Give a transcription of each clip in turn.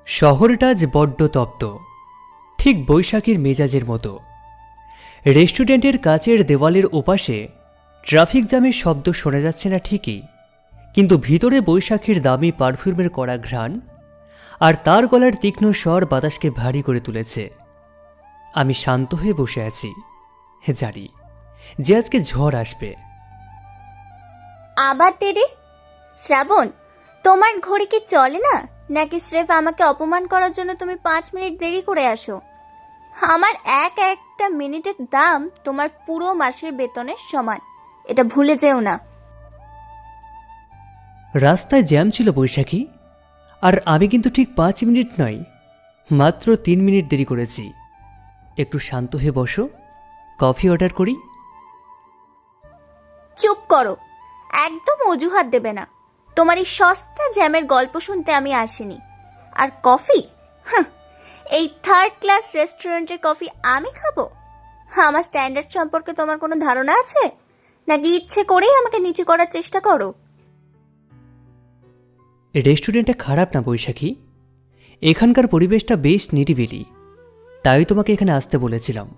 শহরটা আজ বড্ড তপ্ত, ঠিক বৈশাখীর মেজাজের মতো। রেস্টুরেন্টের কাচের দেওয়ালের ওপাশে ট্রাফিক জ্যামের শব্দ শোনা যাচ্ছে না ঠিকই, কিন্তু ভিতরে বৈশাখীর দামি পারফিউমের কড়া ঘ্রাণ আর তার গলার তীক্ষ্ণ স্বর বাতাসকে ভারী করে তুলেছে। আমি শান্ত হয়ে বসে আছি, জানি যে আজকে ঝড় আসবে। আবার দেরি? শ্রাবণ, তোমার ঘড়ি কি চলে না, নাকি স্রেফ আমাকে অপমান করার জন্য তুমি 5 মিনিট দেরি করে আসো? আমার একটা মিনিটের দাম তোমার পুরো মাসের বেতনের সমান, এটা ভুলে যেও না। রাস্তায় জ্যাম ছিল বৈশাখী, আর আমি কিন্তু ঠিক 5 মিনিট নয়, মাত্র 3 মিনিট দেরি করেছি। একটু শান্ত হয়ে বসো, কফি অর্ডার করি। চুপ করো, একদম অজুহাত দেবে না। তোমার এই সস্তা জ্যামের গল্প শুনতে আমি আসিনি। আর কফি, এই 3rd ক্লাস রেস্টুরেন্টের কফি আমি খাবো? আমার স্ট্যান্ডার্ড সম্পর্কে তোমার কোনো ধারণা আছে, নাকি ইচ্ছে করেই আমাকে নিচু করার চেষ্টা করো? রেস্টুরেন্টটা খারাপ না বৈশাখী, এখানকার পরিবেশটা বেশ নিরিবিলি, তাই তোমাকে এখানে আসতে বলেছিলাম।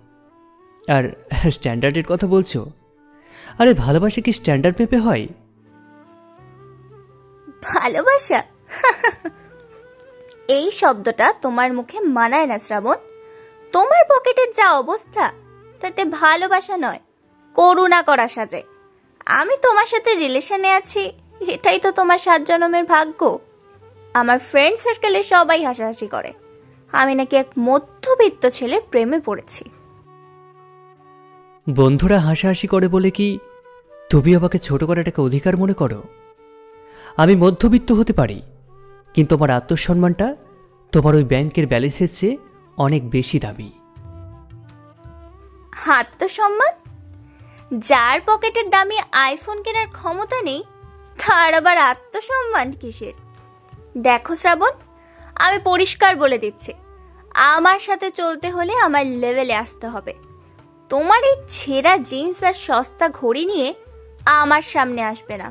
আর স্ট্যান্ডার্ডের কথা বলছো? আরে ভালোবাসা কি স্ট্যান্ডার্ড মেপে হয়? ভালোবাসা? এই শব্দটা তোমার মুখে মানায় না শ্রাবণ। তোমার পকেটের যা অবস্থা, তাতে ভালোবাসা নয়, করুণা করা সাজে। আমি তোমার সাথে রিলেশনে আছি, এটাই তো তোমার 7 জন্মের ভাগ্য। আমার ফ্রেন্ড সার্কেলে সবাই হাসাহাসি করে আমি নাকি এক মধ্যবিত্ত ছেলের প্রেমে পড়েছি। বন্ধুরা হাসাহাসি করে বলে কি তুমি আমাকে ছোট করাটাকে অধিকার মনে করো? আমি মধ্যবিত্ত হতে পারি, কিন্তু আমার আত্মসম্মানটা তোমার ওই ব্যাংকের ব্যালেন্সের চেয়ে অনেক বেশি দামি। আত্মসম্মান? যার পকেটের দামি আইফোন কেনার ক্ষমতা নেই, তার আবার আত্মসম্মান কিসের? দেখো শ্রাবণ, আমি পরিষ্কার বলে দিচ্ছি, আমার সাথে চলতে হলে আমার লেভেলে আসতে হবে। তোমার এই ছেঁড়া জিন্স আর সস্তা ঘড়ি নিয়ে আমার সামনে আসবে না,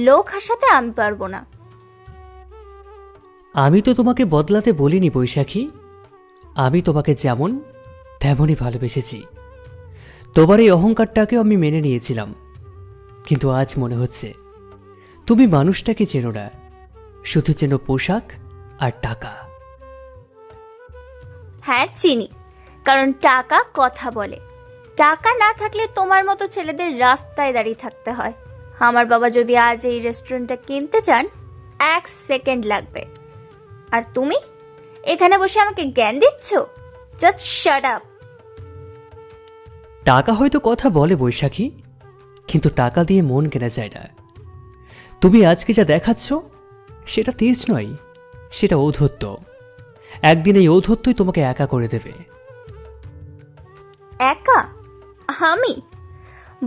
লোক হাসাতে আমি পারবো না। আমি তো তোমাকে বদলাতে বলিনি বৈশাখী, আমি তোমাকে যেমন তেমনই ভালোবেসেছি। তোমার এই অহংকারটাকেও আমি মেনে নিয়েছিলাম, কিন্তু আজ মনে হচ্ছে তুমি মানুষটাকে চেনো না, শুধু চেনো পোশাক আর টাকা। হ্যাঁ চিনি, কারণ টাকা কথা বলে। টাকা না থাকলে তোমার মতো ছেলেদের রাস্তায় দাঁড়িয়ে থাকতে হয়। আমার বাবা যদি আজ এই রেস্টুরেন্টটা কিনতে চান, 1 সেকেন্ড লাগবে। আর তুমি এখানে বসে আমাকে জ্ঞান দিচ্ছ? Just shut up. টাকা হয়তো কথা বলে বৈশাখী, কিন্তু টাকা দিয়ে মন কেনা যায় না। তুমি আজকে যা দেখাচ্ছ সেটা তেজ নয়, সেটা ঔদ্ধত্য। একদিন এই ঔদ্ধত্যই তোমাকে একা করে দেবে। একা? আমি?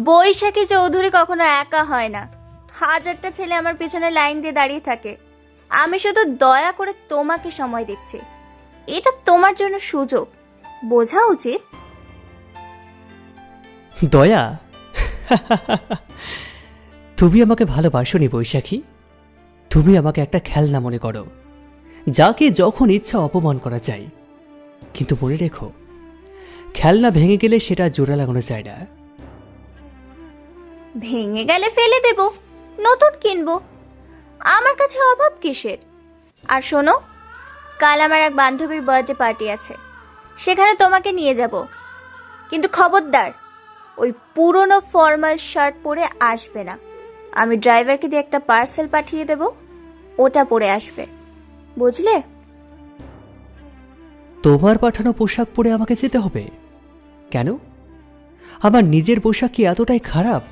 বৈশাখী চৌধুরী কখনো একা হয় না। 1000টা ছেলে আমার পিছনে লাইন দিয়ে দাঁড়িয়ে থাকে, আমি শুধু দয়া করে তোমাকে সময় দিচ্ছি। এটা তোমার জন্য সুযোগ, বোঝা উচিত। দয়া? তুমি আমাকে ভালোবাসোনি বৈশাখী, তুমি আমাকে একটা খেলনা মনে করো, যাকে যখন ইচ্ছা অপমান করা যায়। কিন্তু মনে রেখো, খেলনা ভেঙে গেলে সেটা জোড়া লাগানো যায় না। ভেঙে গেলে ফেলে দেব, নতুন কিনবো। আমার কাছে অভাব কিসের? আর শোনো, কাল আমার এক বান্ধবীর বার্থডে পার্টি আছে, সেখানে তোমাকে নিয়ে যাব। কিন্তু খবরদার, ওই পুরনো ফর্মাল শার্ট পরে আসবে না। আমি ড্রাইভারকে দিয়ে একটা পার্সেল পাঠিয়ে দেব, ওটা পরে আসবে, বুঝলে? তোমার পাঠানো পোশাক পরে আমাকে যেতে হবে কেন? আমার নিজের পোশাক কি এতটাই খারাপ?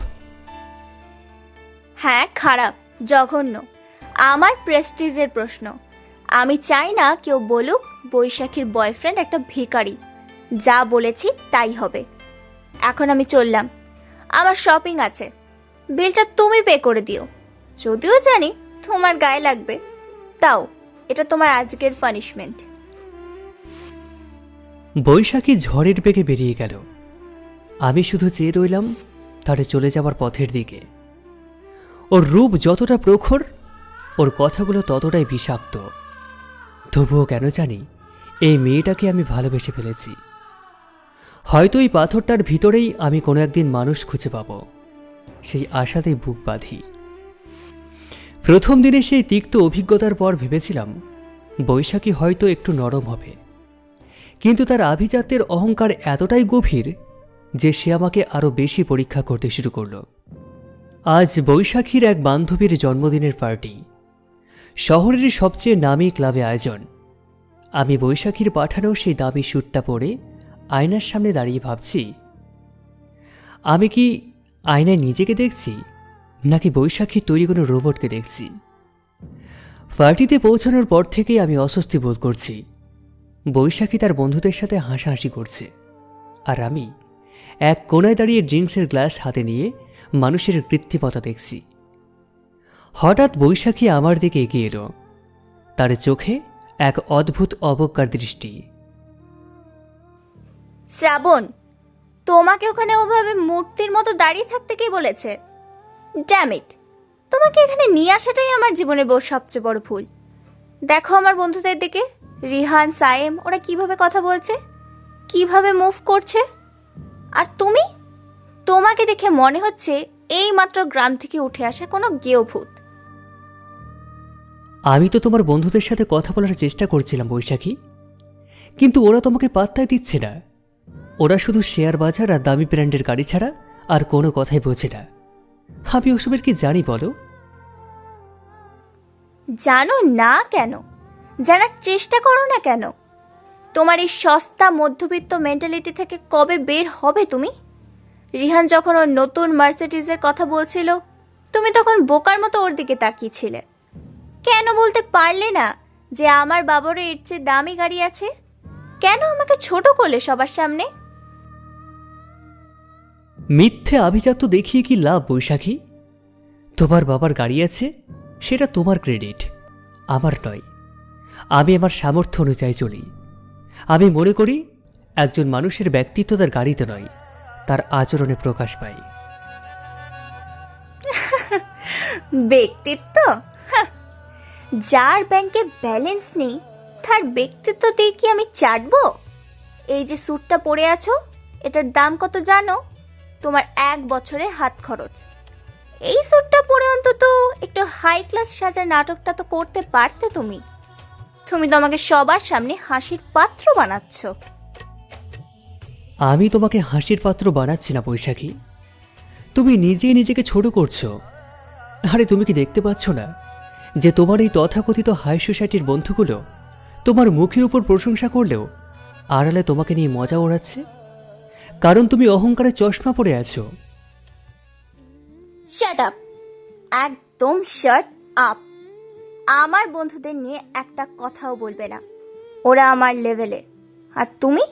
হ্যাঁ খারাপ, জঘন্য। আমার প্রেস্টিজের প্রশ্ন। আমি চাই না কেউ বলুক বৈশাখীর বয়ফ্রেন্ড একটা ভিখারি। যা বলেছি তাই হবে। এখন আমি চললাম, আমার শপিং আছে, বিলটা তুমি পে করে দিও। যদিও জানি তোমার গায়ে লাগবে, তাও এটা তোমার আজকের পানিশমেন্ট। বৈশাখী ঝড়ের বেগে বেরিয়ে গেল। আমি শুধু চেয়ে রইলাম তার চলে যাওয়ার পথের দিকে। ওর রূপ যতটা প্রখর, ওর কথাগুলো ততটাই বিষাক্ত। তবুও কেন জানি এই মেয়েটাকে আমি ভালোবেসে ফেলেছি। হয়তো এই পাথরটার ভিতরেই আমি কোনো একদিন মানুষ খুঁজে পাব, সেই আশাতেই বুক বাঁধি। প্রথম দিনে সেই তিক্ত অভিজ্ঞতার পর ভেবেছিলাম বৈশাখী হয়তো একটু নরম হবে, কিন্তু তার আভিজাত্যের অহংকার এতটাই গভীর যে সে আমাকে আরও বেশি পরীক্ষা করতে শুরু করল। আজ বৈশাখীর এক বান্ধবীর জন্মদিনের পার্টি, শহরের সবচেয়ে নামী ক্লাবে আয়োজন। আমি বৈশাখীর পাঠানো সেই দামি স্যুটটা পরে আয়নার সামনে দাঁড়িয়ে ভাবছি, আমি কি আয়নায় নিজেকে দেখছি নাকি বৈশাখীর তৈরি কোনো রোবটকে দেখছি। পার্টিতে পৌঁছানোর পর থেকেই আমি অস্বস্তি বোধ করছি। বৈশাখী তার বন্ধুদের সাথে হাসাহাসি করছে, আর আমি এক কোণায় দাঁড়িয়ে ড্রিঙ্কসের গ্লাস হাতে নিয়ে মানুষের কৃত্রিমতা দেখছি। হঠাৎ বৈশাখী আমার দিকে এগিয়ে এলো, তার চোখে এক অদ্ভুত অবজ্ঞার দৃষ্টি। শ্রাবণ, তোমাকে ওখানে ওভাবে মূর্তির মতো দাঁড়িয়ে থাকতে কে বলেছে? ড্যাম ইট, তোমাকে এখানে নিয়ে আসাটাই আমার জীবনের সবচেয়ে বড় ভুল। দেখো আমার বন্ধুদের দিকে, রিহান, সায়েম, ওরা কিভাবে কথা বলছে, কিভাবে মুভ করছে, আর তুমি, তোমাকে দেখে মনে হচ্ছে এই মাত্র গ্রাম থেকে উঠে আসা কোনো গেও ভূত। আমি তো তোমার বন্ধুদের সাথে কথা বলার চেষ্টা করছিলাম বৈশাখী, কিন্তু ওরা তোমাকে পাত্তাই দিচ্ছে না। ওরা শুধু শেয়ার বাজার আর দামি ব্র্যান্ডের গাড়ি ছাড়া আর কোনো কথাই বোঝে না। আমি ওসবের কি জানি বলো? জানো না কেন? জানার চেষ্টা করো না কেন? তোমার এই সস্তা মধ্যবিত্ত মেন্টালিটি থেকে কবে বের হবে তুমি? রিহান যখন ওর নতুন মার্সিডিজের কথা বলছিল, তুমি তখন বোকার মতো ওর দিকে তাকিয়েছিলে। কেন বলতে পারলে না যে আমার বাবারও এর চেয়ে দামি গাড়ি আছে? কেন আমাকে ছোট করলে সবার সামনে? মিথ্যে আভিজাত্য দেখিয়ে কি লাভ বৈশাখী? তোমার বাবার গাড়ি আছে, সেটা তোমার ক্রেডিট, আমার নয়। আমি আমার সামর্থ্য অনুযায়ী চলি। আমি মনে করি একজন মানুষের ব্যক্তিত্ব তার গাড়িতে নয়, তার আচরণে প্রকাশ পায়। ব্যক্তিত্ব? হাহ, যার ব্যাংকে ব্যালেন্স নেই তার ব্যক্তিত্ব দিয়ে কি আমি চাটবো? এই যে স্যুটটা পরে আছো, এটার দাম কত জানো? তোমার 1 বছরের হাত খরচ। এই স্যুটটা পরে অন্তত একটু হাই ক্লাস সাজার নাটকটা তো করতে পারতে তুমি। তুমি তো আমাকে সবার সামনে হাসির পাত্র বানাচ্ছ। আমি তোমাকে হাসির পাত্র বানাচ্ছি না বৈশাখী, তুমি নিজেই নিজেকে ছোট করছো। আরে তুমি কি দেখতে পাচ্ছ না যে তোমার এই তথাকথিত হাই সোসাইটির বন্ধুগুলো তোমার মুখের উপর প্রশংসা করলেও আড়ালে তোমাকে নিয়ে মজা ওড়াচ্ছে? কারণ তুমি অহংকারে চশমা পরে আছো। শাট আপ, একদম শাট আপ। আমার বন্ধুদের নিয়ে একটা কথাও বলবে না, ওরা আমার লেভেলে। আর তুমি,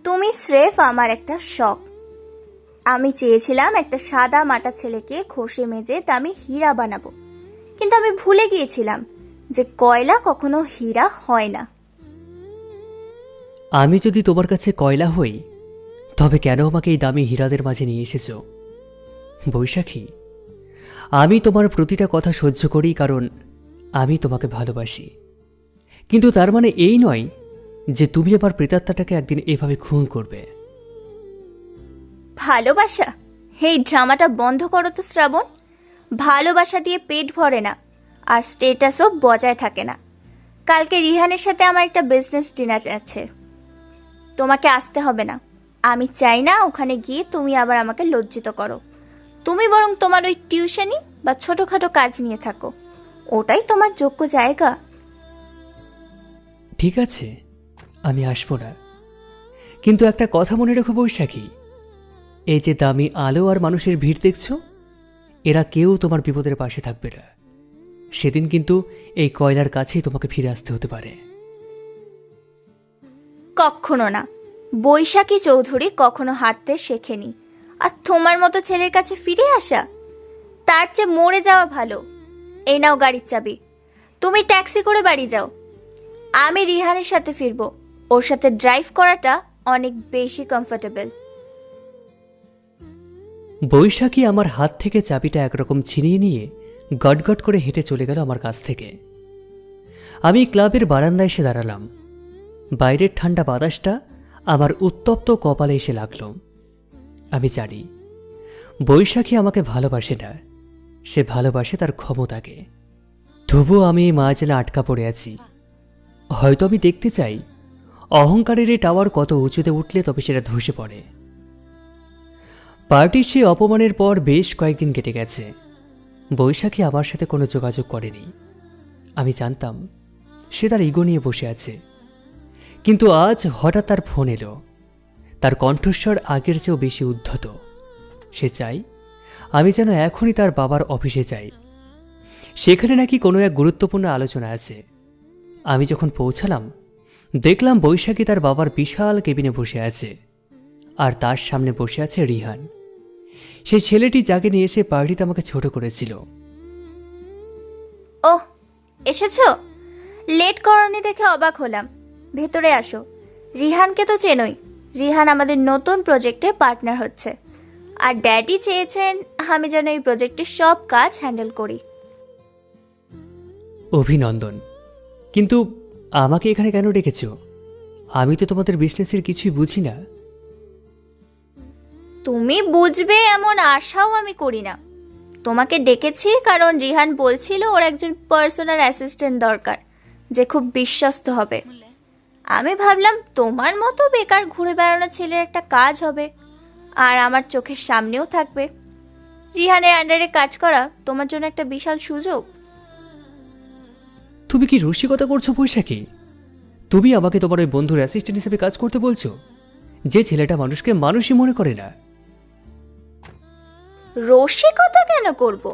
তুমি স্রেফ আমার একটা শখ। আমি চেয়েছিলাম একটা সাদা মাটা ছেলেকে ঘষে মেজে দামি হীরা বানাবো, কিন্তু আমি ভুলে গিয়েছিলাম যে কয়লা কখনো হীরা হয় না। আমি যদি তোমার কাছে কয়লা হই, তবে কেন আমাকে এই দামি হীরাদের মাঝে নিয়ে এসেছ বৈশাখী? আমি তোমার প্রতিটা কথা সহ্য করি কারণ আমি তোমাকে ভালোবাসি, কিন্তু তার মানে এই নয় যে তুমি আমার প্রেতাত্মাটাকে একদিন এভাবে খুন করবে। ভালোবাসা? এই ড্রামাটা বন্ধ করো তো শ্রাবণ। ভালোবাসা দিয়ে পেট ভরে না, আর স্টেটাসও বজায় থাকে না। কালকে রিহানের সাথে আমার একটা বিজনেস ডিনার আছে, তোমাকে আসতে হবে না। আমি চাই না ওখানে গিয়ে তুমি আবার আমাকে লজ্জিত করো। তুমি বরং তোমার ওই টিউশনি বা ছোটখাটো কাজ নিয়ে থাকো, ওটাই তোমার যোগ্য জায়গা। ঠিক আছে, আমি আসবো না, কিন্তু একটা কথা মনে রেখো বৈশাখী, এই যে দামি আলো আর মানুষের ভিড় দেখছো, এরা কেউ তোমার বিপদের পাশে থাকবে না। সেদিন কিন্তু এই কয়লার কাছেই তোমাকে ফিরে আসতে হতে পারে। কখনো না। বৈশাখী চৌধুরী কখনো হাঁটতে শেখেনি, আর তোমার মতো ছেলের কাছে ফিরে আসা, তার চেয়ে মরে যাওয়া ভালো। এই নাও গাড়ির চাবি, তুমি ট্যাক্সি করে বাড়ি যাও। আমি রিহানের সাথে ফিরবো, ওর সাথে ড্রাইভ করাটা অনেক বেশি কমফোর্টেবল। বৈশাখী আমার হাত থেকে চাবিটা একরকম ছিনিয়ে নিয়ে গটগট করে হেঁটে চলে গেল আমার কাছ থেকে। আমি ক্লাবের বারান্দায় এসে দাঁড়ালাম। বাইরের ঠান্ডা বাতাসটা আমার উত্তপ্ত কপালে এসে লাগল। আমি জানি বৈশাখী আমাকে ভালোবাসে না, সে ভালোবাসে তার ক্ষমতাকে। তবুও আমি এই মায়াজালে আটকা পড়ে আছি। হয়তো আমি দেখতে চাই অহংকারের এই টাওয়ার কত উঁচুতে উঠলে তবে সেটা ধসে পড়ে। পার্টির সেই অপমানের পর বেশ কয়েকদিন কেটে গেছে। বৈশাখী আমার সাথে কোনো যোগাযোগ করেনি। আমি জানতাম সে তার ইগো নিয়ে বসে আছে, কিন্তু আজ হঠাৎ তার ফোন এলো। তার কণ্ঠস্বর আগের চেয়েও বেশি উদ্ধত। সে চাই আমি যেন এখনই তার বাবার অফিসে যাই। সেখানে নাকি কোনো এক গুরুত্বপূর্ণ আলোচনা আছে। আমি যখন পৌঁছালাম দেখলাম বৈশাখী তার বাবার বিশাল কেবিনে বসে আছে, আর তার সামনে বসে আছে রিহান, সেই ছেলেটি যাকে নিয়ে এসে পার্টিতে আমাকে ছোট করেছিল। ওহ, এসেছো? লেট করনি দেখে অবাক হলাম। ভেতরে আসো। রিহানকে তো চেনোই, রিহান আমাদের নতুন প্রজেক্টের পার্টনার হচ্ছে, আর ড্যাডি চেয়েছেন আমি যেন এই প্রজেক্টের সব কাজ হ্যান্ডেল করি। অভিনন্দন, কিন্তু আমাকে এখানে কেন ডেকেছ? আমি তো তোমাদের বিজনেসের কিছুই বুঝি না। তুমি বুঝবে এমন আশাও আমি করি না। তোমাকে ডেকেছি কারণ রিহান বলছিল ওর একজন পার্সোনাল অ্যাসিস্ট্যান্ট দরকার, যে খুব বিশ্বস্ত হবে। আমি ভাবলাম তোমার মতো বেকার ঘুরে বেড়ানো ছেলের একটা কাজ হবে, আর আমার চোখের সামনেও থাকবে। রিহানের আন্ডারে কাজ করা তোমার জন্য একটা বিশাল সুযোগ। তুমি কি রসিকতা করছো বৈশাখী? তুমি আমাকে তোমার ওই বন্ধুর অ্যাসিস্ট্যান্ট হিসেবে কাজ করতে বলছো, যে ছেলেটা মানুষকে মানুষই মনে করে না? রসিকতা কেন করব?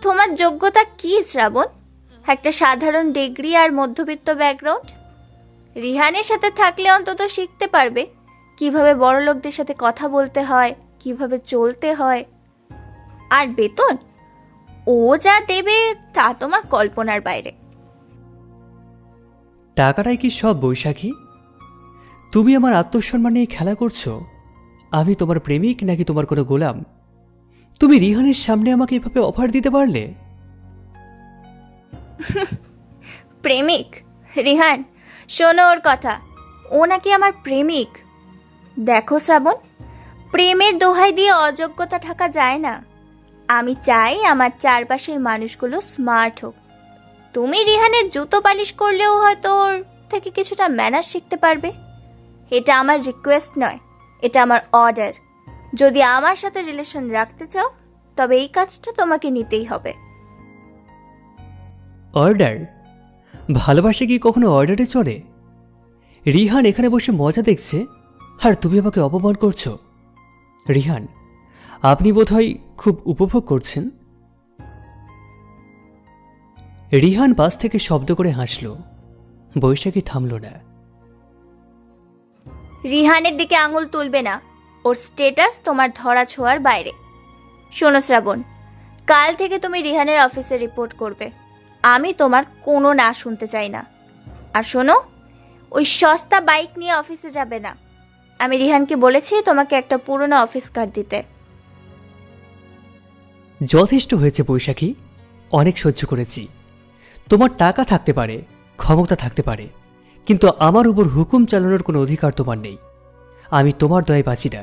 তোমার যোগ্যতা কি শ্রাবণ? একটা সাধারণ ডিগ্রি আর মধ্যবিত্ত ব্যাকগ্রাউন্ড। রিহানের সাথে থাকলে অন্তত শিখতে পারবে কিভাবে বড় লোকদের সাথে কথা বলতে হয়, কিভাবে চলতে হয়। আর বেতন ও যা দেবে তা তোমার কল্পনার বাইরে। টাকাটাই কি সব বৈশাখী? তুমি আমার আত্মসম্মান নিয়ে খেলা করছো। আমি তোমার প্রেমিক নাকি তোমার কোনো গোলাম? তুমি রিহানের সামনে আমাকে এভাবে অফার দিতে পারলে? প্রেমিক? রিহান, শোনো ওর কথা, ও নাকি আমার প্রেমিক। দেখো শ্রাবণ, প্রেমের দোহাই দিয়ে অযোগ্যতা ঢাকা যায় না। আমি চাই আমার চারপাশের মানুষগুলো স্মার্ট হোক। তুমি রিহানের জুতো পালিশ করলেও হয়তো ওর থেকে কিছুটা ম্যানার শিখতে পারবে। এটা আমার রিকোয়েস্ট নয়, এটা আমার অর্ডার। যদি আমার সাথে রিলেশন রাখতে চাও তবে এই কাজটা তোমাকে নিতেই হবে। অর্ডার? ভালোবাসে কি কখনো অর্ডারে চলে? রিহান এখানে বসে মজা দেখছে, আর তুমি আমাকে অপমান করছো। রিহান, আপনি বোধহয় খুব উপভোগ করছেন। রিহান পাশ থেকে শব্দ করে হাসল। বৈশাখী থামল না। রিহানের দিকে আঙুল তুলবে না, ওর স্টেটাস তোমার ধরা ছোঁয়ার বাইরে। শোনো শ্রাবণ, কাল থেকে তুমি রিহানের অফিসে রিপোর্ট করবে। আমি তোমার কোনো না শুনতে চাই না। আর শোনো, ওই সস্তা বাইক নিয়ে অফিসে যাবে না। আমি রিহানকে বলেছি তোমাকে একটা পুরনো অফিস কার দিতে। যথেষ্ট হয়েছে বৈশাখী, অনেক সহ্য করেছি। তোমার টাকা থাকতে পারে, ক্ষমতা থাকতে পারে, কিন্তু আমার উপর হুকুম চালানোর কোনো অধিকার তোমার নেই। আমি তোমার দয়ায় বাঁচি না।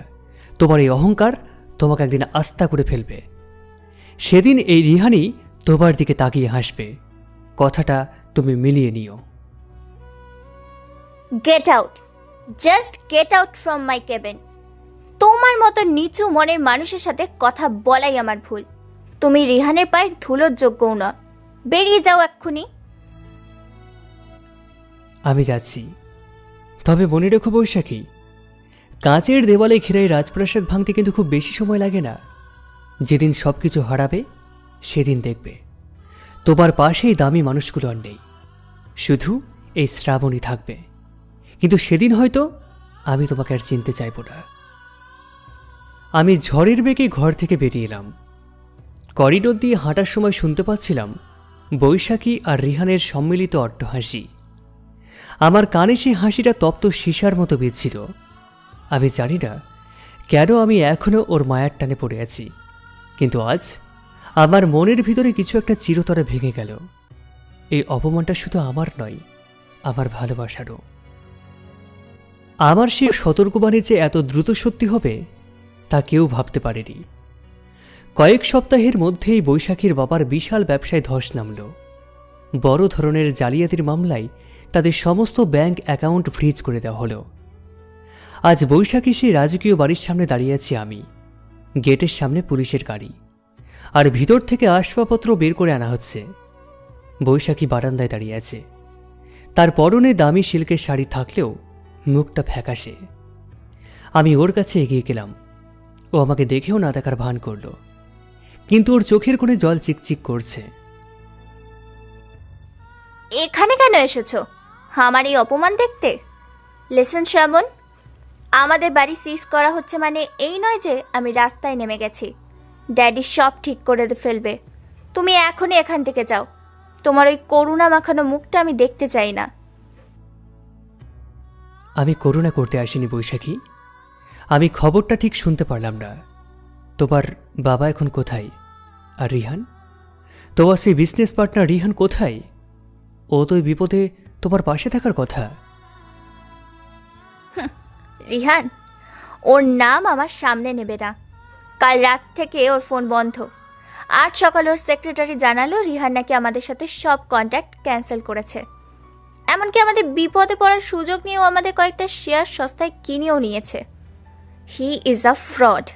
তোমার এই অহংকার তোমাকে একদিন আস্থা করে ফেলবে। সেদিন এই রিহানই তোমার দিকে তাকিয়ে হাসবে। কথাটা তুমি মিলিয়ে নিও। Get out, just get out from my cabin. তোমার মতো নিচু মনের মানুষের সাথে কথা বলাই আমার ভুল। তুমি রিহানের পায়ের ধুলোর যোগ্যও না। বেরিয়ে যাও এক্ষুনি। আমি যাচ্ছি, তবে মনে রেখো বৈশাখী, কাঁচের দেওয়ালে ঘেরাই রাজপ্রাসাদ ভাঙতে কিন্তু খুব বেশি সময় লাগে না। যেদিন সব কিছু হারাবে সেদিন দেখবে তোমার পাশেই দামি মানুষগুলো আর নেই, শুধু এই শ্রাবণী থাকবে। কিন্তু সেদিন হয়তো আমি তোমাকে আর চিনতে চাইব না। আমি ঝড়ের বেগে ঘর থেকে বেরিয়ে এলাম। করিডোর দিয়ে হাঁটার সময় শুনতে পাচ্ছিলাম বৈশাখী আর রিহানের সম্মিলিত অট্টহাসি। আমার কানে সে হাসিটা তপ্ত সীসার মতো বিচ্ছিল। আমি জানি না কেন আমি এখনও ওর মায়ার টানে পড়ে আছি, কিন্তু আজ আমার মনের ভিতরে কিছু একটা চিরতরে ভেঙে গেল। এই অপমানটা শুধু আমার নয়, আমার ভালোবাসারও। আমার সেই সতর্কবাণী যে এত দ্রুত সত্যি হবে তা কেউ ভাবতে পারেনি। কয়েক সপ্তাহের মধ্যেই বৈশাখীর বাবার বিশাল ব্যবসায় ধস নামল। বড় ধরনের জালিয়াতির মামলায় তাদের সমস্ত ব্যাংক অ্যাকাউন্ট ফ্রিজ করে দেওয়া হলো। আজ বৈশাখী সেই রাজকীয় বাড়ির সামনে দাঁড়িয়ে আছি আমি। গেটের সামনে পুলিশের গাড়ি, আর ভিতর থেকে আসবাবপত্র বের করে আনা হচ্ছে। বৈশাখী বারান্দায় দাঁড়িয়ে আছে। তার পরনে দামি সিল্কের শাড়ি থাকলেও মুখটা ফ্যাকাশে। আমি ওর কাছে এগিয়ে গেলাম। ও আমাকে দেখেও না দেখার ভান করল, কিন্তু ওর চোখের কোণে জল চিকচিক করছে। এখানে কেন এসেছো? আমার এই অপমান দেখতে? লিসেন শ্রাবণ, আমাদের বাড়ি সিজ করা হচ্ছে মানে এই নয় যে আমি রাস্তায় নেমে গেছি। ড্যাডি সব ঠিক করে ফেলবে। তুমি এখনই এখান থেকে যাও। তোমার ওই করুণা মাখানো মুখটা আমি দেখতে চাই না। আমি করুণা করতে আসিনি বৈশাখী। আমি খবরটা ঠিক শুনতে পারলাম না। তোমার বাবা এখন কোথায়? আর রিহান, তোমার সেই বিজনেস পার্টনার রিহান কোথায়? ও তো এই বিপদে তোমার পাশে থাকার কথা। রিহান, ওর নাম আমার সামনে নেবে না। কাল রাত থেকে ওর ফোন বন্ধ। আজ সকালে ওর সেক্রেটারি জানালো রিহান নাকি আমাদের সাথে সব কন্ট্যাক্ট ক্যান্সেল করেছে। এমনকি আমাদের বিপদে পড়ার সুযোগ নিয়েও আমাদের কয়েকটা শেয়ার সস্তায় কিনেও নিয়েছে। He is a fraud.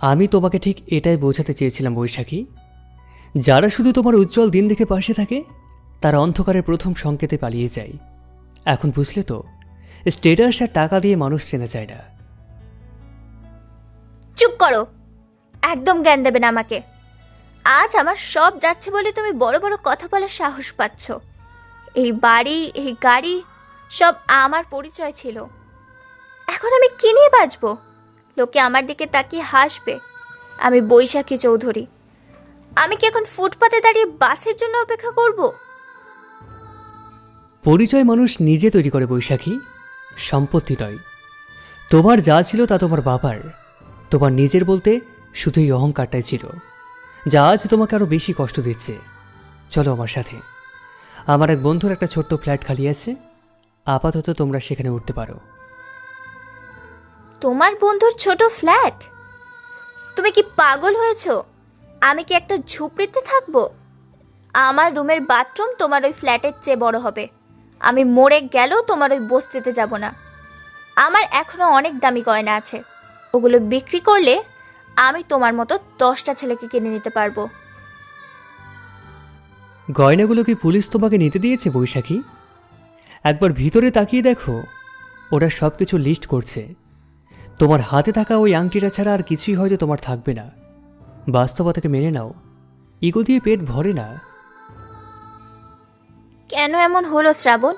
আমি তোমাকে ঠিক এটাই বোঝাতে চেয়েছিলাম বৈশাখী। যারা শুধু তোমার উজ্জ্বল দিন দেখে পাশে থাকে তারা অন্ধকারের প্রথম সংকেতে পালিয়ে যায়। এখন বুঝলে তো, স্টেটাস আর টাকা দিয়ে মানুষ চেনা যায় না। চুপ করো, একদম জ্ঞান দেবে না আমাকে। আজ আমার সব যাচ্ছে বলে তুমি বড় বড় কথা বলার সাহস পাচ্ছ। এই বাড়ি, এই গাড়ি সব আমার পরিচয় ছিল। এখন আমি কি নিয়ে বাঁচবো? লোকে আমার দিকে তাকিয়ে হাসবে। আমি বৈশাখী চৌধুরী। আমি কি এখন ফুটপাতে দাঁড়িয়ে বাসের জন্য অপেক্ষা করব? পরিচয় মানুষ নিজে তৈরি করে বৈশাখী, সম্পত্তি নয়। তোমার যা ছিল তা তোমার বাবার। তোমার নিজের বলতে শুধু এই অহংকারটাই ছিল, যা আজ তোমাকে আরো বেশি কষ্ট দিচ্ছে। চলো আমার সাথে। আমার এক বন্ধুর একটা ছোট্ট ফ্ল্যাট খালি আছে, আপাতত তোমরা সেখানে উঠতে পারো। তোমার বন্ধুর ছোট ফ্ল্যাট? তুমি কি পাগল হয়েছো? আমি কি একটা ঝুপড়িতে থাকবো? আমার রুমের বাথরুম তোমার ওই ফ্ল্যাটের চেয়ে বড় হবে। আমি মরে গেলেও তোমার ওই বস্তিতে যাব না। আমার এখনো অনেক দামি গয়না আছে, ওগুলো বিক্রি করলে আমি তোমার মতো 10টা ছেলেকে কিনে নিতে পারবো। গয়নাগুলো কি পুলিশ তোমাকে নিতে দিয়েছে বৈশাখী? একবার ভিতরে তাকিয়ে দেখো, ওরা সব কিছু লিস্ট করছে। তোমার হাতে থাকা ওই আংটিটা ছাড়া আর কিছুই হয়তো তোমার থাকবে না। বাস্তবতাকে মেনে নাও, ইগো দিয়ে পেট ভরে না। কেন এমন হলো শ্রাবণ?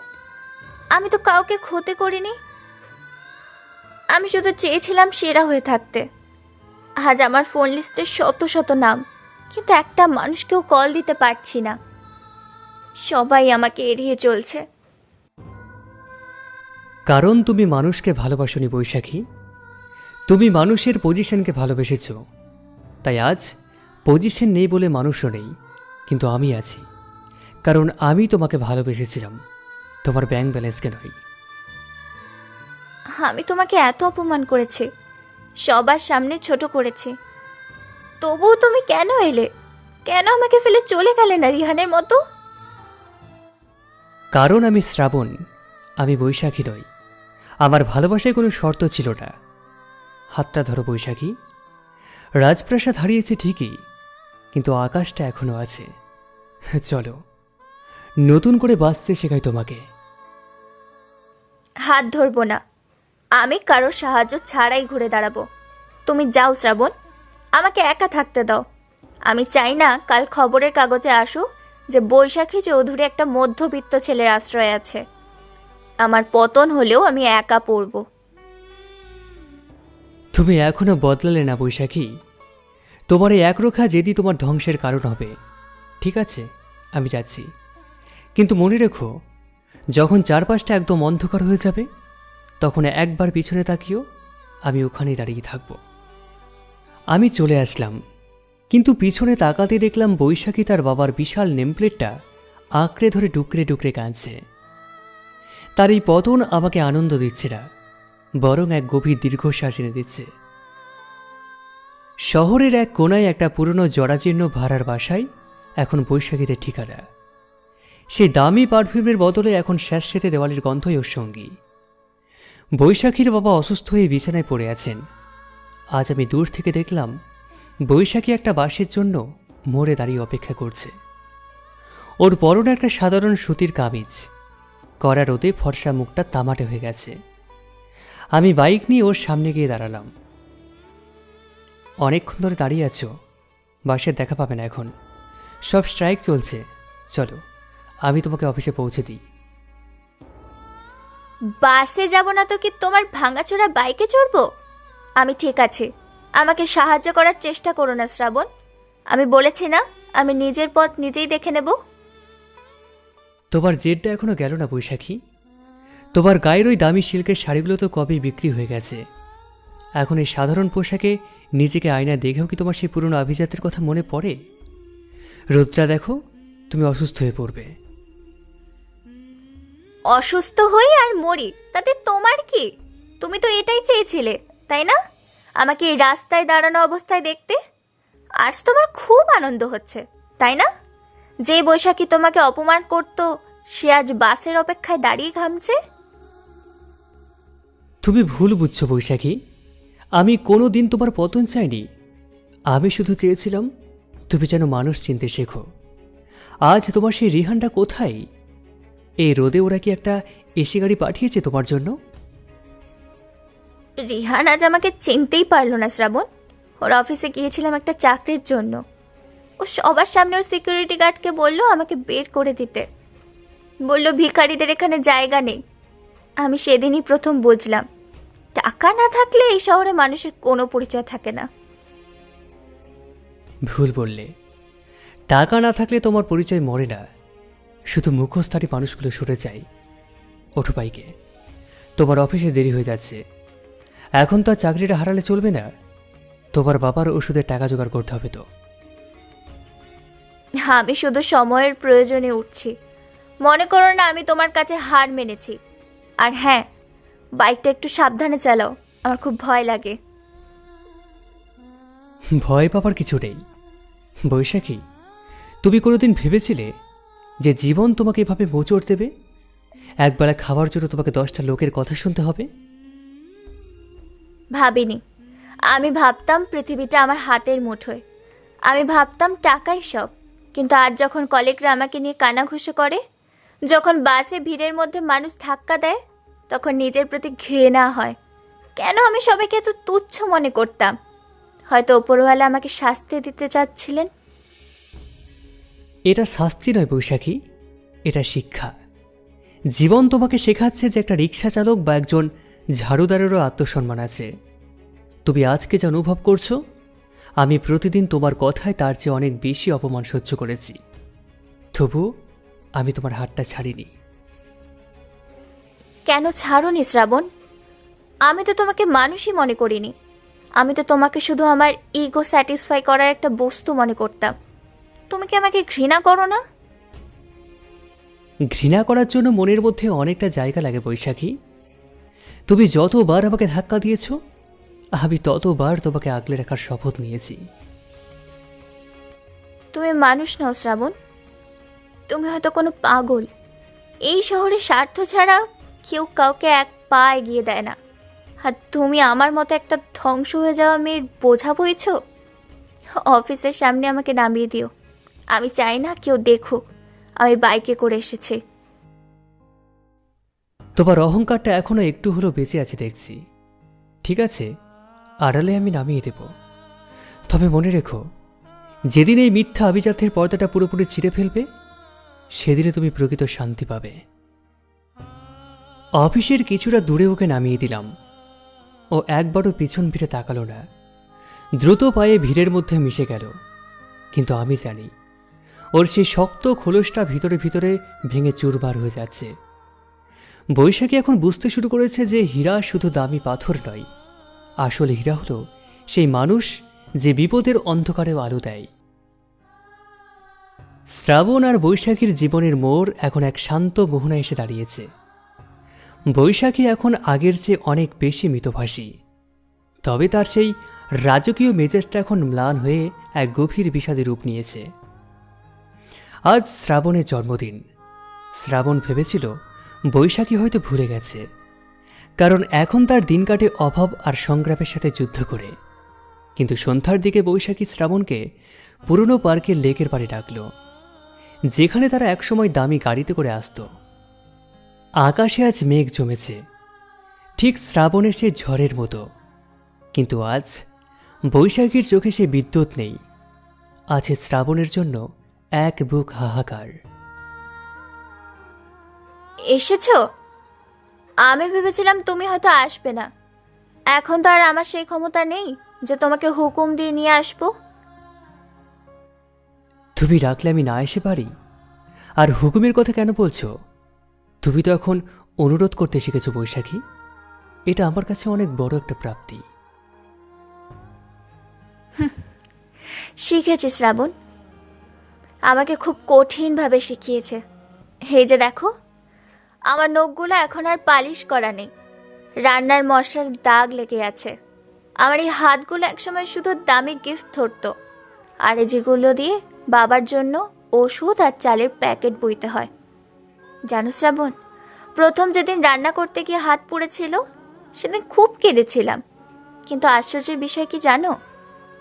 আমি তো কাউকে ক্ষতি করিনি। আমি শুধু চেয়েছিলাম সেরা হয়ে থাকতে। আজ আমার ফোন লিস্টে শত শত নাম, কিন্তু একটা মানুষকেও কল দিতে পারছি না। সবাই আমাকে এড়িয়ে চলছে। কারণ তুমি মানুষকে ভালোবাসোনি বৈশাখী। তুমি মানুষের পজিশনকে ভালোবেসেছ। তাই আজ পজিশন নেই বলে মানুষও নেই, কিন্তু আমি আছি। কারণ আমি তোমাকে ভালোবেসেছিলাম, তোমার ব্যাংক ব্যালেন্সকে নয়। আমি তোমাকে এত অপমান করেছি, সবার সামনে ছোট করেছি, তবুও তুমি কেন এলে? কেন আমাকে ফেলে চলে গেলে না রিহানের মতো? কারণ আমি শ্রাবণ, আমি বৈশাখী নই। আমার ভালোবাসায় কোনো শর্ত ছিল না। হাতটা ধরো বৈশাখী। রাজপ্রাসাদ হারিয়েছে ঠিকই, কিন্তু আকাশটা এখনো আছে। চলো, নতুন করে বাঁচতে শেখাই তোমাকে। হাত ধরবো না। আমি কারোর সাহায্য ছাড়াই ঘুরে দাঁড়াবো। তুমি যাও শ্রাবণ, আমাকে একা থাকতে দাও। আমি চাই না কাল খবরের কাগজে আসুক যে বৈশাখী চৌধুরী একটা মধ্যবিত্ত ছেলের আশ্রয় আছে। আমার পতন হলেও আমি একা পড়ব। তুমি এখনো বদলালে না বৈশাখী। তোমার এই একরোখা জেদি তোমার ধ্বংসের কারণ হবে। ঠিক আছে, আমি যাচ্ছি, কিন্তু মনে রেখো, যখন চারপাশটা একদম অন্ধকার হয়ে যাবে তখন একবার পিছনে তাকিও, আমি ওখানেই দাঁড়িয়ে থাকব। আমি চলে আসলাম। কিন্তু পিছনে তাকাতে দেখলাম বৈশাখী তার বাবার বিশাল নেমপ্লেটটা আঁকড়ে ধরে ডুকরে ডুকরে কাঁদছে। তার এই পতন আমাকে আনন্দ দিচ্ছে না, বরং এক গভীর দীর্ঘশ্বাস এনে দিচ্ছে। শহরের এক কোনায় একটা পুরনো জরাজীর্ণ ভাড়ার বাসায় এখন বৈশাখীদের ঠিকানা। সেই দামি পারফিউমের বদলে এখন স্যাঁতসেঁতে দেওয়ালের গন্ধই ওর সঙ্গী। বৈশাখীর বাবা অসুস্থ হয়ে বিছানায় পড়ে আছেন। আজ আমি দূর থেকে দেখলাম বৈশাখী একটা বাসের জন্য মোড়ে দাঁড়িয়ে অপেক্ষা করছে। ওর পরনে একটা সাধারণ সুতির কামিজ, কড়া রোদে ফর্সা মুখটা তামাটে হয়ে গেছে। আমি বাইক নিয়ে ওর সামনে গিয়ে দাঁড়ালাম। অনেকক্ষণ ধরে দাঁড়িয়ে আছো, বাসের দেখা পাবে না এখন, সব স্ট্রাইক চলছে। চলো আমি তোমাকে অফিসে পৌঁছে দিই। বাসে যাব না তো কি তোমার ভাঙাচোরা বাইকে চড়বো? আমি ঠিক আছে, আমাকে সাহায্য করার চেষ্টা করো না শ্রাবণ। আমি বলেছি না, আমি নিজের পথ নিজেই দেখে নেব। তোমার জেদটা এখনো গেল না বৈশাখী। তোমার গায়ের ওই দামি সিল্কের শাড়িগুলো তো কবেই বিক্রি হয়ে গেছে। এখন এই সাধারণ পোশাকে নিজেকে আয়নায় দেখেও কি তোমার সেই পুরনো আভিজাতের কথা মনে পড়ে? রোদটা দেখো, তুমি অসুস্থ হয়ে পড়বে। অসুস্থ হই আর মরি তাতে তোমার কি? তুমি তো এটাই চেয়েছিলে, তাই না? আমাকে এই রাস্তায় দাঁড়ানো অবস্থায় দেখতে। আজ তোমার খুব আনন্দ হচ্ছে, তাই না? যে বৈশাখী তোমাকে অপমান করত, সে আজ বাসের অপেক্ষায় দাঁড়িয়ে ঘামছে। তুমি ভুল বুঝছো বৈশাখী, আমি কোনো দিন তোমার পতন চাইনি। আমি শুধু চেয়েছিলাম তুমি যেন মানুষ চিনতে শেখো। আজ তোমার সেই রিহানটা কোথায়? এই রোদে ওরা কি একটা এসি গাড়ি পাঠিয়েছে তোমার জন্য? রিহান আজ আমাকে চিনতেই পারলো না শ্রাবণ। ওর অফিসে গিয়েছিলাম একটা চাকরির জন্য। ও সবার সামনে ওর সিকিউরিটি গার্ডকে বলল আমাকে বের করে দিতে। বলল ভিখারিদের এখানে জায়গা নেই। আমি সেদিনই প্রথম বুঝলাম, টাকা না থাকলে এই শহরে মানুষের কোনো পরিচয় থাকে না। ভুল বললে। টাকা না থাকলে তোমার পরিচয় মরে না, শুধু মুখোশধারী মানুষগুলো সরে যায়। ওঠো বাইকে, তোমার অফিসে দেরি হয়ে যাচ্ছে। এখন তো আর চাকরিটা হারালে চলবে না, তোমার বাবার ওষুধের টাকা জোগাড় করতে হবে তো। আমি শুধু সময়ের প্রয়োজনে উঠছি। মনে করো না আমি তোমার কাছে হার মেনেছি। আর হ্যাঁ, বাইকটা একটু সাবধানে চালাও, আমার খুব ভয় লাগে। ভয় পাবার কিছু নেই বৈশাখী। তুমি কোনোদিন ভেবেছিলে যে জীবন তোমাকে এভাবে মোচড় দেবে? একবেলা খাওয়ার জন্য তোমাকে 10টা লোকের কথা শুনতে হবে? ভাবিনি। আমি ভাবতাম পৃথিবীটা আমার হাতের মুঠোয়। আমি ভাবতাম টাকাই সব। কিন্তু আজ যখন কলিগরা আমাকে নিয়ে কানাঘুষো করে, যখন বাসে ভিড়ের মধ্যে মানুষ ধাক্কা দেয়, তখন নিজের প্রতি ঘৃণা হয়। কেন আমি সবাইকে এত তুচ্ছ মনে করতাম? হয়তো ওপরওয়ালা আমাকে শাস্তি দিতে চাচ্ছিলেন। এটা শাস্তি নয় বৈশাখী, এটা শিক্ষা। জীবন তোমাকে শেখাচ্ছে যে একটা রিক্সা চালক বা একজন ঝাড়ুদারেরও আত্মসম্মান আছে। তুমি আজকে যা অনুভব করছো, আমি প্রতিদিন তোমার কথায় তার চেয়ে অনেক বেশি অপমান সহ্য করেছি। তবু আমি তোমার হাতটা ছাড়িনি। কেন ছাড়োনি শ্রাবণ? আমি তো তোমাকে মানুষই মনে করিনি। আমি তো তোমাকে শুধু আমার ইগো স্যাটিসফাই করার একটা বস্তু মনে করতাম। তুমি কি আমাকে ঘৃণা করো না? ঘৃণা করার জন্য মনের মধ্যে অনেকটা জায়গা লাগে বৈশাখী। তুমি যতবার আমাকে ধাক্কা দিয়েছ, আমি ততবার তোমাকে আগলে রাখার শপথ নিয়েছি। তুমি মানুষ নও শ্রাবণ, তুমি হয়তো কোনো পাগল। এই শহরে স্বার্থ ছাড়া কেউ কাউকে এক পা এগিয়ে দেয় না। আর তুমি আমার মতো একটা ধ্বংস হয়ে যাওয়া মেয়ের বোঝা বইছ। অফিসের সামনে আমাকে নামিয়ে দিও। আমি চাই না কেউ দেখুক আমি বাইকে করে এসেছি। তোমার অহংকারটা এখনো একটু হলেও বেঁচে আছে দেখছি। ঠিক আছে, আড়ালে আমি নামিয়ে দেব। তবে মনে রেখো, যেদিন এই মিথ্যা আভিজাত্যের পর্দাটা পুরোপুরি ছিঁড়ে ফেলবে, সেদিনে তুমি প্রকৃত শান্তি পাবে। অফিসের কিছুটা দূরে ওকে নামিয়ে দিলাম। ও একবারও পিছন ফিরে তাকালো না, দ্রুত পায়ে ভিড়ের মধ্যে মিশে গেল। কিন্তু আমি জানি ওর সেই শক্ত খোলসটা ভিতরে ভিতরে ভেঙে চুরবার হয়ে যাচ্ছে। বৈশাখী এখন বুঝতে শুরু করেছে যে হীরা শুধু দামি পাথর নয়, আসলে হীরা হলো সেই মানুষ যে বিপদের অন্ধকারেও আলো দেয়। শ্রাবণ আর বৈশাখীর জীবনের মোড় এখন এক শান্ত মোহনা এসে দাঁড়িয়েছে। বৈশাখী এখন আগের চেয়ে অনেক বেশি মিতভাষী, তবে তার সেই রাজকীয় মেজাজটা এখন ম্লান হয়ে এক গভীর বিষাদে রূপ নিয়েছে। আজ শ্রাবণের জন্মদিন। শ্রাবণ ভেবেছিল বৈশাখী হয়তো ভুলে গেছে, কারণ এখন তার দিন কাটে অভাব আর সংগ্রামের সাথে যুদ্ধ করে। কিন্তু সন্ধ্যার দিকে বৈশাখী শ্রাবণকে পুরনো পার্কের লেকের পাড়ে ডাকল, যেখানে তারা একসময় দামি গাড়িতে করে আসত। আকাশে আজ মেঘ জমেছে, ঠিক শ্রাবণের সে ঝড়ের মতো। কিন্তু আজ বৈশাখীর চোখে সে বিদ্যুৎ নেই, আছে শ্রাবণের জন্য এক বুক হাহাকার। এসেছো? আমি ভেবেছিলাম তুমি হয়তো আসবে না। এখন তো আর আমার সেই ক্ষমতা নেই যে তোমাকে হুকুম দিয়ে নিয়ে আসবো। তুমি ডাকলে আমি না এসে পারি? আর হুকুমের কথা কেন বলছো? তুমি তো এখন অনুরোধ করতে শিখেছো বৈশাখী। এটা আমার কাছে অনেক বড় একটা প্রাপ্তি। শিখেছি শ্রাবণ, আমাকে খুব কঠিনভাবে শিখিয়েছে। এই যে দেখো, আমার নখগুলো এখন আর পালিশ করা নেই, রান্নার মশলার দাগ লেগে আছে। আমার এই হাতগুলো একসময় শুধু দামি গিফট ধরতো, আর এই যেগুলো দিয়ে বাবার জন্য ওষুধ আর চালের প্যাকেট বইতে হয়। জানো শ্রাবণ, প্রথম যেদিন রান্না করতে গিয়ে হাত পুড়েছিল সেদিন খুব কেঁদেছিলাম। কিন্তু আশ্চর্যের বিষয় কি জানো,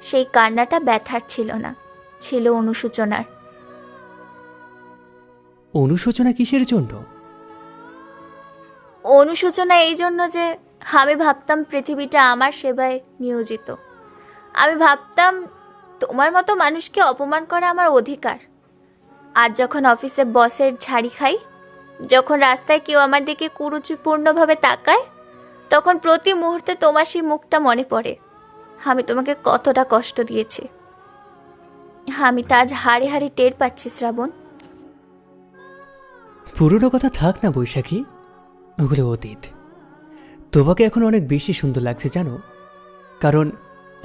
সেই কান্নাটা ব্যথার ছিল না, ছিল অনুশোচনার। অনুশোচনা কিসের জন্য? অনুশোচনা এই জন্য যে আমি ভাবতাম পৃথিবীটা আমার সেবায় নিয়োজিত। আমি ভাবতাম তোমার মতো মানুষকে অপমান করা আমার অধিকার। আজ যখন অফিসে বসের ঝাড়ি খাই, যখন রাস্তায় কেউ আমার দিকে কুরুচিপূর্ণভাবে তাকায়, তখন প্রতি মুহূর্তে তোমার সেই মুখটা মনে পড়ে। আমি তোমাকে কতটা কষ্ট দিয়েছি, আমি তা আজ হাড়ে হাড়ে টের পাচ্ছি শ্রাবণ। পুরনো কথা থাক না বৈশাখী, ওগুলো অতীত। তোমাকে এখন অনেক বেশি সুন্দর লাগছে জানো, কারণ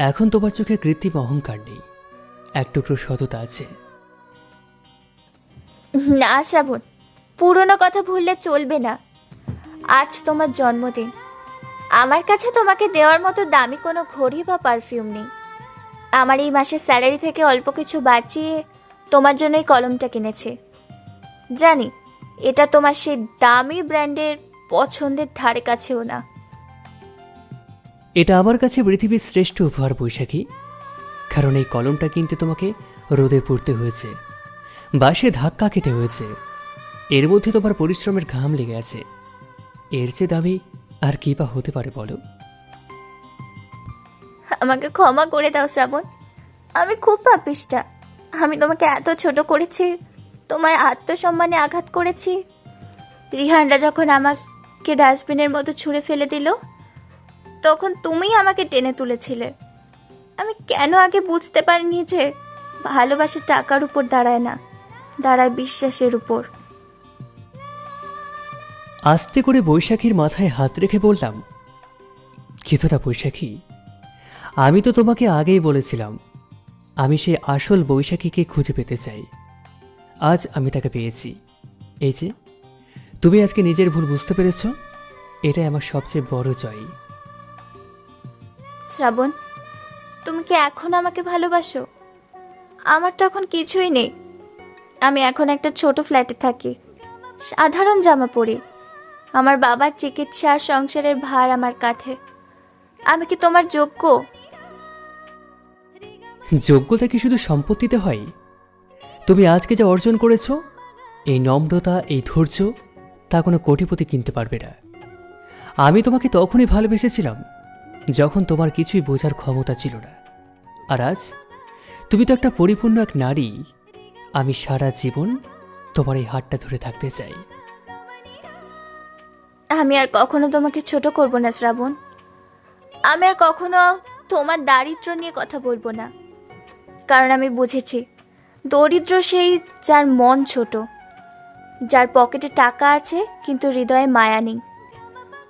এখন তোমার চোখে কৃত্রিম অহংকার নেই, এক টুকরো সততা আছে। না শ্রাবণ, পুরনো কথা ভুললে চলবে না। আজ তোমার জন্মদিন, আমার কাছে তোমাকে দেওয়ার মতো দামি কোনো ঘড়ি বা পারফিউম নেই। আমার এই মাসের স্যালারি থেকে অল্প কিছু বাঁচিয়ে তোমার জন্য এই কলমটা কিনেছি। জানি এটা তোমার সেই দামি ব্র্যান্ডের পছন্দের ধারে কাছেও না। এটা আমার কাছে পৃথিবীর শ্রেষ্ঠ উপহার বৈশাখী, কারণ এই কলমটা কিনতে তোমাকে রোদে পড়তে হয়েছে, বাসে ধাক্কা খেতে হয়েছে, এর মধ্যে তোমার পরিশ্রমের ঘাম লেগে আছে। এর চেয়ে দামি আর কি বা হতে পারে বলো? আমাকে ক্ষমা করে দাও শ্রাবণ, আমি খুব পাপিষ্টা। আমি তোমাকে এত ছোট করেছি, তোমার আত্মসম্মানে আঘাত করেছি। রিহানরা যখন আমাকে ডাস্টবিনের মতো ছুঁড়ে ফেলে দিল, তখন তুমি আমাকে টেনে তুলেছিলে। আমি কেন আগে বুঝতে পারিনি যে ভালোবাসা টাকার উপর দাঁড়ায় না, দাঁড়ায় বিশ্বাসের উপর। আস্তে করে বৈশাখীর মাথায় হাত রেখে বললাম, কিন্তু না বৈশাখী, আমি তো তোমাকে আগেই বলেছিলাম আমি সেই আসল বৈশাখীকে খুঁজে পেতে চাই। আজ আমি তাকে পেয়েছি। এই যে তুমি আজকে নিজের ভুল বুঝতে পেরেছ, এটাই আমার সবচেয়ে বড় জয়। শ্রাবণ, তুমি কি এখন আমাকে ভালোবাসো? আমার তো এখন কিছুই নেই। আমি এখন একটা ছোট ফ্ল্যাটে থাকি, সাধারণ জামা পরি। আমার বাবার চিকিৎসা আর সংসারের ভার আমার কাঁধে। আমি কি তোমার যোগ্য? যোগ্যতা কি শুধু সম্পত্তিতে হয়? তুমি আজকে যা অর্জন করেছ, এই নম্রতা, এই ধৈর্য, তা কোনো কোটিপতি কিনতে পারবে না। আমি তোমাকে তখনই ভালোবেসেছিলাম যখন তোমার কিছুই বোঝার ক্ষমতা ছিল না। আর আজ তুমি তো একটা পরিপূর্ণ এক নারী। আমি সারা জীবন তোমার এই হাতটা ধরে থাকতে চাই। আমি আর কখনো তোমাকে ছোট করব না শ্রাবণ। আমি আর কখনো তোমার দারিদ্র্য নিয়ে কথা বলবো না, কারণ আমি বুঝেছি দরিদ্র সেই যার মন ছোট, যার পকেটে টাকা আছে কিন্তু হৃদয়ে মায়া নেই।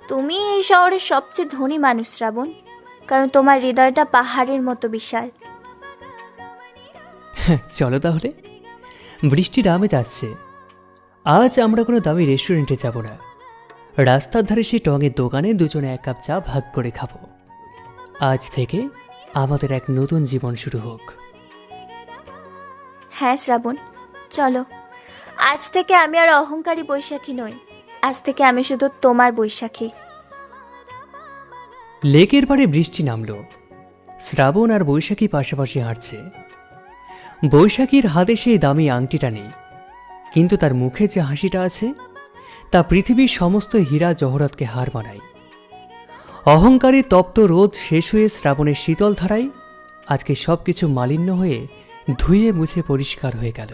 তুমি এই শহরের সবচেয়ে ধনী মানুষ শ্রাবণ, কারণ তোমার হৃদয়টা পাহাড়ের মতো বিশাল। চলো তাহলে, বৃষ্টির আমেজ আসছে। আজ আমরা কোনো দামি রেস্টুরেন্টে যাব না, রাস্তার ধারে সেই টঙের দোকানে দুজনে 1 কাপ চা ভাগ করে খাবো। আজ থেকে আমাদের এক নতুন জীবন শুরু হোক। হ্যাঁ শ্রাবণ, চলো। আজ থেকে আমি আর অহংকারী বৈশাখী নই, আজ থেকে আমি শুধু তোমার বৈশাখী। লেকের পাড়ে বৃষ্টি নামলো। শ্রাবণ আর বৈশাখী পাশাপাশি হাঁটছে। বৈশাখীর হাতে সেই দামি আংটিটা নেই, কিন্তু তার মুখে যে হাসিটা আছে তা পৃথিবীর সমস্ত হীরা জহরতকে হার মানায়। অহংকারে তপ্ত রোদ শেষ হয়ে শ্রাবণের শীতল ধারায় আজকে সবকিছু মালিন্য হয়ে ধুয়ে মুছে পরিষ্কার হয়ে গেল।